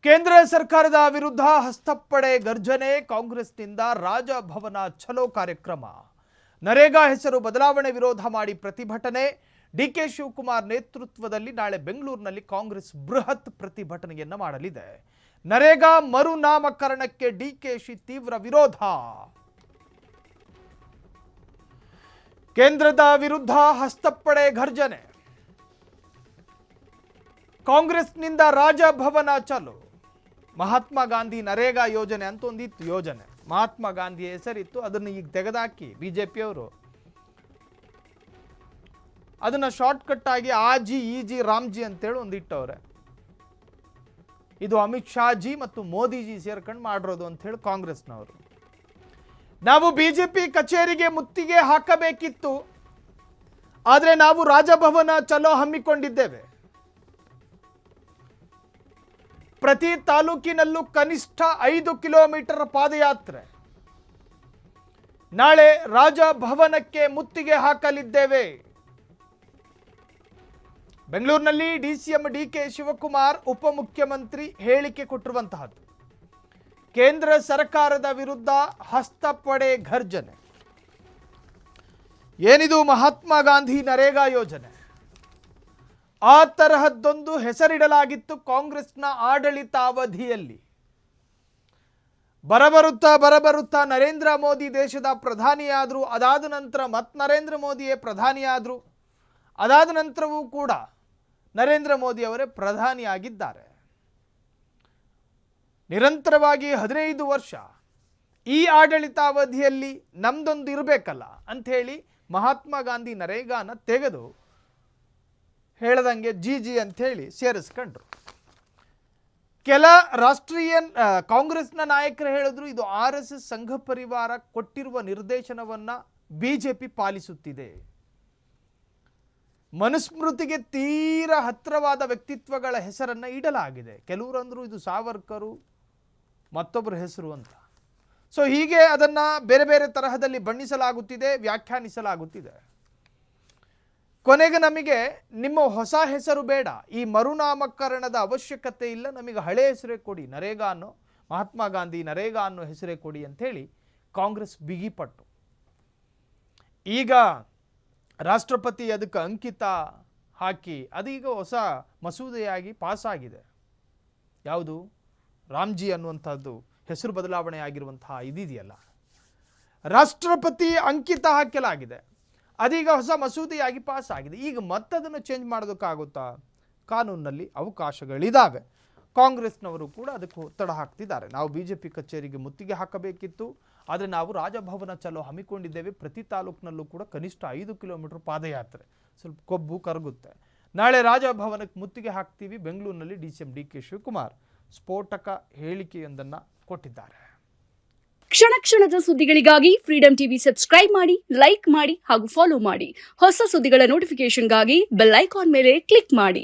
ಕೇಂದ್ರ ಸರ್ಕಾರದ ವಿರುದ್ಧ ಹಸ್ತಪ್ಪಡೆ ಗರ್ಜನೆ, ಕಾಂಗ್ರೆಸ್ನಿಂದ ರಾಜಭವನ ಚಲೋ ಕಾರ್ಯಕ್ರಮ. ನರೇಗಾ ಹೆಸರು ಬದಲಾವಣೆ ವಿರೋಧ ಮಾಡಿ ಪ್ರತಿಭಟನೆ. ಡಿಕೆ ಶಿವಕುಮಾರ್ ನೇತೃತ್ವದಲ್ಲಿ ನಾಳೆ ಬೆಂಗಳೂರಿನಲ್ಲಿ ಕಾಂಗ್ರೆಸ್ ಬೃಹತ್ ಪ್ರತಿಭಟನೆಯನ್ನ ಮಾಡಲಿದೆ. ನರೇಗಾ ಮರುನಾಮಕರಣಕ್ಕೆ ಡಿಕೆಶಿ ತೀವ್ರ ವಿರೋಧ. ಕೇಂದ್ರದ ವಿರುದ್ಧ ಹಸ್ತಪ್ಪಡೆ ಗರ್ಜನೆ, ಕಾಂಗ್ರೆಸ್ನಿಂದ ರಾಜಭವನ ಚಲೋ. ಮಹಾತ್ಮ ಗಾಂಧಿ ನರೇಗಾ ಯೋಜನೆ ಅಂತ ಒಂದಿತ್ತು ಯೋಜನೆ, ಮಹಾತ್ಮ ಗಾಂಧಿ ಹೆಸರಿತ್ತು, ಅದನ್ನು ಈಗ ತೆಗೆದಾಕಿ ಬಿಜೆಪಿಯವರು ಅದನ್ನ ಶಾರ್ಟ್ಕಟ್ ಆಗಿ ಆಜಿ ಈಜಿ ರಾಮ್ಜಿ ಅಂತೇಳಿ ಒಂದಿಟ್ಟವ್ರೆ. ಇದು ಅಮಿತ್ ಶಾ ಜಿ ಮತ್ತು ಮೋದಿಜಿ ಸೇರ್ಕೊಂಡು ಮಾಡಿರೋದು ಅಂತ ಹೇಳಿ ಕಾಂಗ್ರೆಸ್ನವರು. ನಾವು ಬಿಜೆಪಿ ಕಚೇರಿಗೆ ಮುತ್ತಿಗೆ ಹಾಕಬೇಕಿತ್ತು, ಆದರೆ ನಾವು ರಾಜಭವನ ಚಲೋ ಹಮ್ಮಿಕೊಂಡಿದ್ದೇವೆ. ಪ್ರತಿ ತಾಲೂಕಿನಲ್ಲೂ ಕನಿಷ್ಠ 5 ಕಿಲೋಮೀಟರ್ ಪಾದಯಾತ್ರೆ. ನಾಳೆ ರಾಜಭವನಕ್ಕೆ ಮುತ್ತಿಗೆ ಹಾಕಲಿದ್ದೇವೆ. ಬೆಂಗಳೂರಿನಲ್ಲಿ ಡಿಸಿಎಂ ಡಿಕೆ ಶಿವಕುಮಾರ್ ಉಪಮುಖ್ಯಮಂತ್ರಿ ಹೇಳಿಕೆ ಕೊಟ್ಟಿರುವಂತಹದ್ದು. ಕೇಂದ್ರ ಸರ್ಕಾರದ ವಿರುದ್ಧ ಹಸ್ತಪ್ಪಡೆ ಘರ್ಜನೆ. ಏನಿದು ಮಹಾತ್ಮ ಗಾಂಧಿ ನರೇಗಾ ಯೋಜನೆ? ಆ ತರಹದ್ದೊಂದು ಹೆಸರಿಡಲಾಗಿತ್ತು ಕಾಂಗ್ರೆಸ್ನ ಆಡಳಿತಾವಧಿಯಲ್ಲಿ. ಬರಬರುತ್ತಾ ನರೇಂದ್ರ ಮೋದಿ ದೇಶದ ಪ್ರಧಾನಿಯಾದರು. ಅದಾದ ನಂತರ ನರೇಂದ್ರ ಮೋದಿಯೇ ಪ್ರಧಾನಿಯಾದರು. ಅದಾದ ನಂತರವೂ ಕೂಡ ನರೇಂದ್ರ ಮೋದಿ ಅವರೇ ಪ್ರಧಾನಿಯಾಗಿದ್ದಾರೆ. ನಿರಂತರವಾಗಿ 15 ವರ್ಷ ಈ ಆಡಳಿತಾವಧಿಯಲ್ಲಿ ನಮ್ದೊಂದು ಇರಬೇಕಲ್ಲ ಅಂಥೇಳಿ ಮಹಾತ್ಮ ಗಾಂಧಿ ನರೇಗಾನ ತೆಗೆದು ಹೇಳದಂಗೆ ಜಿ ಅಂಥೇಳಿ ಸೇರಿಸ್ಕೊಂಡ್ರು. ಕೆಲ ರಾಷ್ಟ್ರೀಯ ಕಾಂಗ್ರೆಸ್ನ ನಾಯಕರು ಹೇಳಿದ್ರು, ಇದು RSS ಸಂಘ ಪರಿವಾರ ಕೊಟ್ಟಿರುವ ನಿರ್ದೇಶನವನ್ನು ಬಿಜೆಪಿ ಪಾಲಿಸುತ್ತಿದೆ. ಮನುಸ್ಮೃತಿಗೆ ತೀರ ಹತ್ತಿರವಾದ ವ್ಯಕ್ತಿತ್ವಗಳ ಹೆಸರನ್ನು ಇಡಲಾಗಿದೆ. ಕೆಲವರಂದ್ರು ಇದು ಸಾವರ್ಕರು, ಮತ್ತೊಬ್ಬರ ಹೆಸರು ಅಂತ. ಸೊ ಹೀಗೆ ಅದನ್ನು ಬೇರೆ ಬೇರೆ ತರಹದಲ್ಲಿ ಬಣ್ಣಿಸಲಾಗುತ್ತಿದೆ, ವ್ಯಾಖ್ಯಾನಿಸಲಾಗುತ್ತಿದೆ. ಕೊನೆಗೆ ನಮಗೆ ನಿಮ್ಮ ಹೊಸ ಹೆಸರು ಬೇಡ, ಈ ಮರುನಾಮಕರಣದ ಅವಶ್ಯಕತೆ ಇಲ್ಲ, ನಮಗೆ ಹಳೆ ಹೆಸರೇ ಕೊಡಿ, ನರೇಗಾ ಅನ್ನೋ ಮಹಾತ್ಮ ಗಾಂಧಿ ನರೇಗಾ ಅನ್ನೋ ಹೆಸರೇ ಕೊಡಿ ಅಂಥೇಳಿ ಕಾಂಗ್ರೆಸ್ ಬಿಗಿಪಟ್ಟು. ಈಗ ರಾಷ್ಟ್ರಪತಿ ಅದಕ್ಕೆ ಅಂಕಿತ ಹಾಕಿ ಅದೀಗ ಹೊಸ ಮಸೂದೆಯಾಗಿ ಪಾಸಾಗಿದೆ. ಯಾವುದು? ರಾಮ್ಜಿ ಅನ್ನುವಂಥದ್ದು ಹೆಸರು ಬದಲಾವಣೆ ಆಗಿರುವಂತಹ ಇದೆಯಲ್ಲ, ರಾಷ್ಟ್ರಪತಿ ಅಂಕಿತ ಹಾಕಲಾಗಿದೆ. ಅದೀಗ ಹೊಸ ಮಸೂದೆಯಾಗಿ ಪಾಸ್ ಆಗಿದೆ. ಈಗ ಮತ್ತದನ್ನು ಚೇಂಜ್ ಮಾಡೋದಕ್ಕಾಗುತ್ತಾ? ಕಾನೂನಿನಲ್ಲಿ ಅವಕಾಶಗಳಿದ್ದಾವೆ. ಕಾಂಗ್ರೆಸ್ನವರು ಕೂಡ ಅದಕ್ಕೆ ಒತ್ತಡ ಹಾಕ್ತಿದ್ದಾರೆ. ನಾವು ಬಿಜೆಪಿ ಕಚೇರಿಗೆ ಮುತ್ತಿಗೆ ಹಾಕಬೇಕಿತ್ತು, ಆದರೆ ನಾವು ರಾಜಭವನ ಚಲೋ ಹಮ್ಮಿಕೊಂಡಿದ್ದೇವೆ. ಪ್ರತಿ ತಾಲೂಕಿನಲ್ಲೂ ಕೂಡ ಕನಿಷ್ಠ 5 ಕಿಲೋಮೀಟರ್ ಪಾದಯಾತ್ರೆ, ಸ್ವಲ್ಪ ಕೊಬ್ಬು ಕರಗುತ್ತೆ. ನಾಳೆ ರಾಜಭವನಕ್ಕೆ ಮುತ್ತಿಗೆ ಹಾಕ್ತೀವಿ. ಬೆಂಗಳೂರಿನಲ್ಲಿ ಡಿಸಿಎಂ ಡಿಕೆ ಶಿವಕುಮಾರ್ ಸ್ಫೋಟಕ ಹೇಳಿಕೆಯೊಂದನ್ನು ಕೊಟ್ಟಿದ್ದಾರೆ. ಕ್ಷಣ ಕ್ಷಣದ ಸುದ್ದಿಗಳಿಗಾಗಿ ಫ್ರೀಡಂ ಟಿವಿ ಸಬ್ಸ್ಕ್ರೈಬ್ ಮಾಡಿ, ಲೈಕ್ ಮಾಡಿ ಹಾಗೂ ಫಾಲೋ ಮಾಡಿ. ಹೊಸ ಸುದ್ದಿಗಳ ನೋಟಿಫಿಕೇಶನ್ಗಾಗಿ ಬೆಲ್ ಐಕಾನ್ ಮೇಲೆ ಕ್ಲಿಕ್ ಮಾಡಿ.